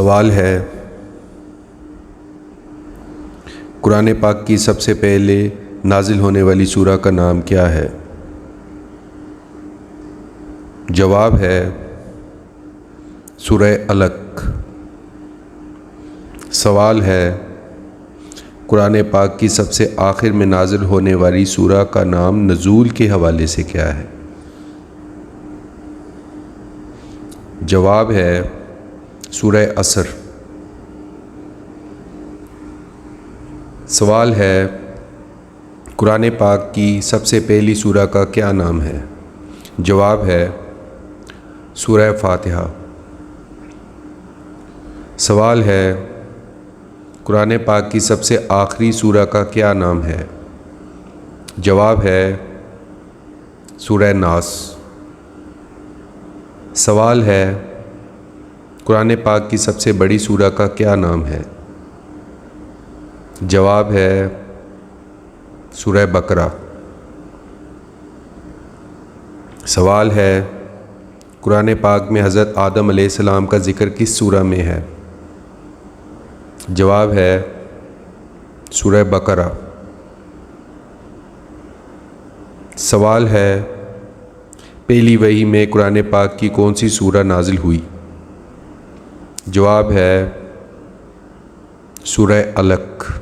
سوال ہے قرآن پاک کی سب سے پہلے نازل ہونے والی سورہ کا نام کیا ہے؟ جواب ہے سورہ علق۔ سوال ہے قرآن پاک کی سب سے آخر میں نازل ہونے والی سورہ کا نام نزول کے حوالے سے کیا ہے؟ جواب ہے سورہ عصر۔ سوال ہے قرآن پاک کی سب سے پہلی سورہ کا کیا نام ہے؟ جواب ہے سورہ فاتحہ۔ سوال ہے قرآن پاک کی سب سے آخری سورہ کا کیا نام ہے؟ جواب ہے سورہ ناس۔ سوال ہے قرآن پاک کی سب سے بڑی سورہ کا کیا نام ہے؟ جواب ہے سورہ بقرہ۔ سوال ہے قرآن پاک میں حضرت آدم علیہ السلام کا ذکر کس سورہ میں ہے؟ جواب ہے سورہ بقرہ۔ سوال ہے پہلی وحی میں قرآن پاک کی کون سی سورہ نازل ہوئی؟ جواب ہے سورہ علق۔